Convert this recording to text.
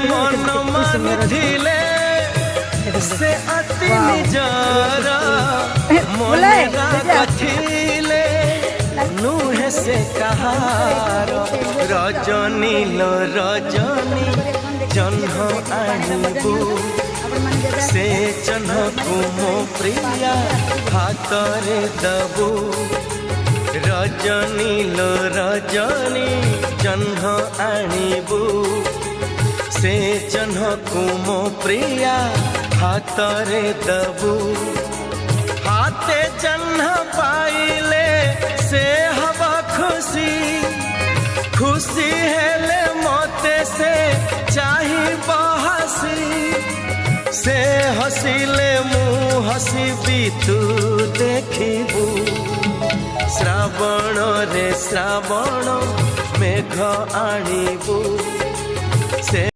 मन मानिथिले से अति निजर मन राखिले नुहे से कहार रजनी लो रजनी जन्ह आनिबू से जन्ह को मो प्रिया हातरे दबू रजनी लो रजनी जन्ह आनिबू से जन्ह को मो प्रिया हातरे दबू हाथे जन्ह पाइले से हवा खुशी खुशी हेले मते से चाही बहसी से हसिले मु हसिबी तू देखिबू श्रावण रे श्रावण मेघ आनिबू।